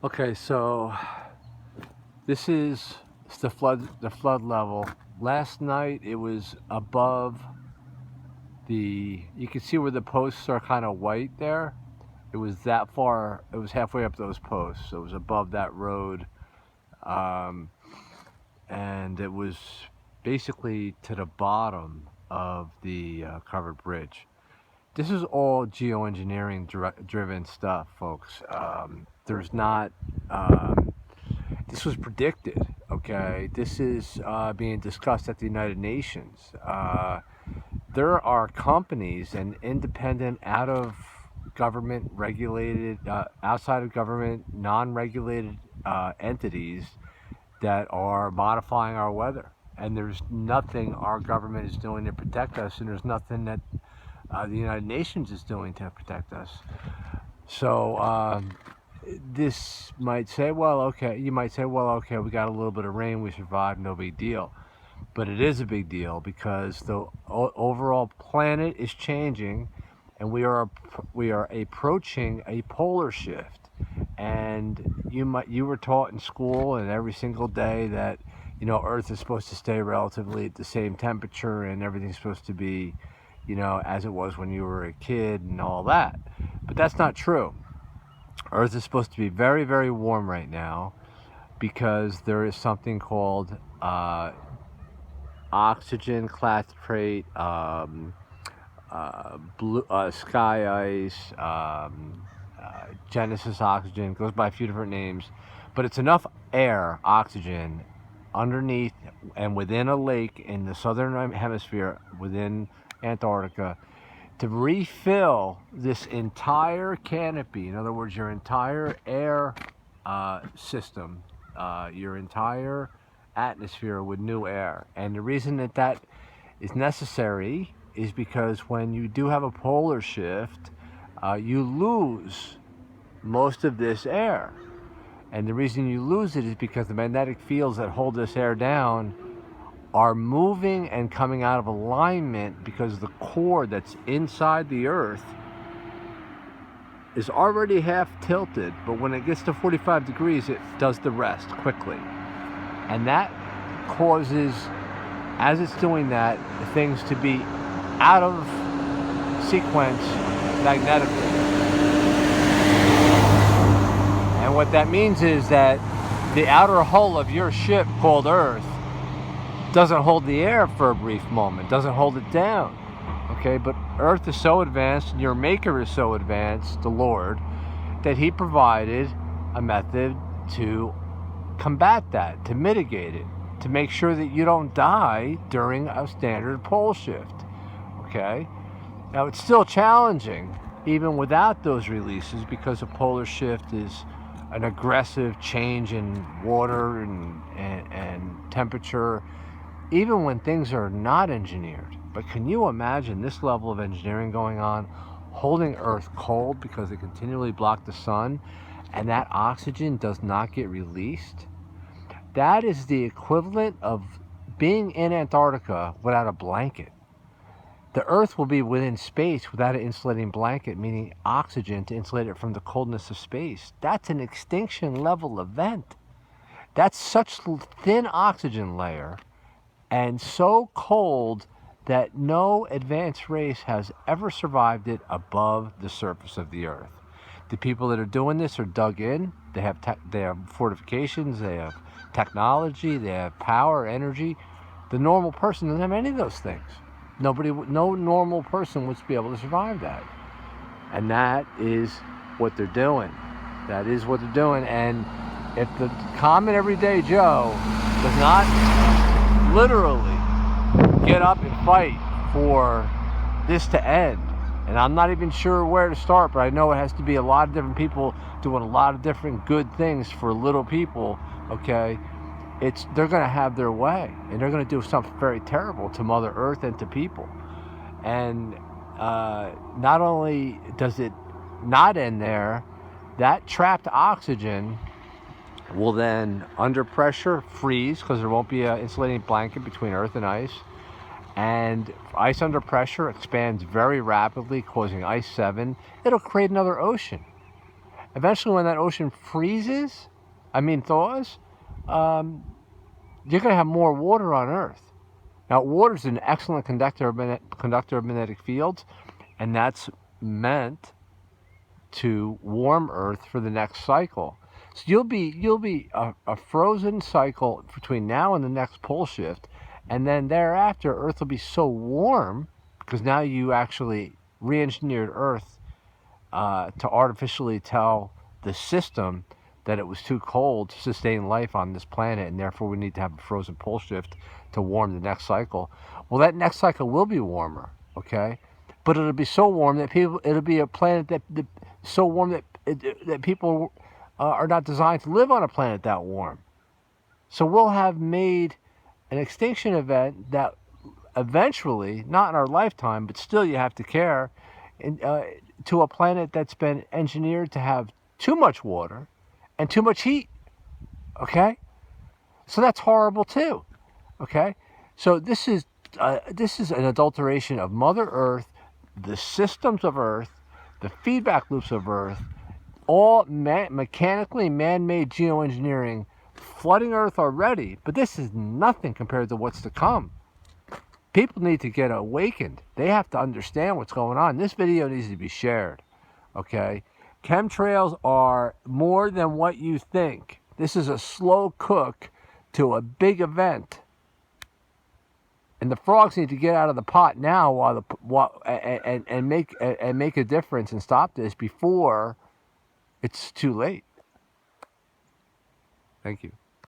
Okay, so this is the flood level. Last night it was above you can see where the posts are kind of white there. It was that far, it was halfway up those posts, so it was above that road. Um, and it was basically to the bottom of the covered bridge. This is all geoengineering driven stuff, folks. There's not This was predicted. Okay, this is being discussed at the United Nations. There are companies and independent, out of government regulated, outside of government, non-regulated entities that are modifying our weather. And there's nothing our government is doing to protect us, and there's nothing that the United Nations is doing to protect us. So this might say, well, okay, you might say, well, okay, we got a little bit of rain, we survived, no big deal. But it is a big deal because the overall planet is changing, and we are approaching a polar shift. And you were taught in school and every single day that Earth is supposed to stay relatively at the same temperature, and everything's supposed to be as it was when you were a kid and all that. But that's not true. Earth is supposed to be very, very warm right now because there is something called oxygen clathtrate, sky ice, Genesis oxygen, goes by a few different names, but it's enough air, oxygen, underneath and within a lake in the southern hemisphere, within Antarctica, to refill this entire canopy. In other words, your entire air system, your entire atmosphere with new air. And the reason that that is necessary is because when you do have a polar shift, you lose most of this air. And the reason you lose it is because the magnetic fields that hold this air down are moving and coming out of alignment, because the core that's inside the Earth is already half tilted, but when it gets to 45 degrees, it does the rest quickly. And that causes, as it's doing that, things to be out of sequence magnetically. And what that means is that the outer hull of your ship, called Earth, doesn't hold the air for a brief moment, doesn't hold it down. Okay, but Earth is so advanced, and your maker is so advanced, the Lord, that he provided a method to combat that, to mitigate it, to make sure that you don't die during a standard pole shift. Okay, now it's still challenging even without those releases, because a polar shift is an aggressive change in water and temperature, even when things are not engineered. But can you imagine this level of engineering going on, holding Earth cold because they continually block the sun, and that oxygen does not get released? That is the equivalent of being in Antarctica without a blanket. The Earth will be within space without an insulating blanket, meaning oxygen to insulate it from the coldness of space. That's an extinction level event. That's such thin oxygen layer and so cold that no advanced race has ever survived it above the surface of the Earth. The people that are doing this are dug in. They have fortifications, they have technology, they have power, energy. The normal person doesn't have any of those things. No normal person would be able to survive that. And that is what they're doing. That is what they're doing. And if the common everyday Joe does not literally get up and fight for this to end, and I'm not even sure where to start, but I know it has to be a lot of different people doing a lot of different good things for little people, okay? They're going to have their way, and they're going to do something very terrible to Mother Earth and to people. And not only does it not end there, that trapped oxygen will then, under pressure, freeze, because there won't be an insulating blanket between Earth and ice. And ice under pressure expands very rapidly, causing ice 7. It'll create another ocean. Eventually, when that ocean freezes, thaws, you're going to have more water on Earth. Now, water is an excellent conductor of magnetic fields, and that's meant to warm Earth for the next cycle. So you'll be a frozen cycle between now and the next pole shift, and then thereafter Earth will be so warm because now you actually re-engineered Earth to artificially tell the system that it was too cold to sustain life on this planet, and therefore we need to have a frozen pole shift to warm the next cycle. Well, that next cycle will be warmer, okay? But it'll be so warm that it'll be a planet that so warm that people are not designed to live on a planet that warm. So we'll have made an extinction event that eventually, not in our lifetime, but still you have to care, to a planet that's been engineered to have too much water and too much heat, okay? So that's horrible too, okay? So this is an adulteration of Mother Earth, the systems of Earth, the feedback loops of Earth, all mechanically man-made geoengineering, flooding Earth already, but this is nothing compared to what's to come. People need to get awakened. They have to understand what's going on. This video needs to be shared, okay? Chemtrails are more than what you think. This is a slow cook to a big event. And the frogs need to get out of the pot now and make a difference and stop this before it's too late. Thank you.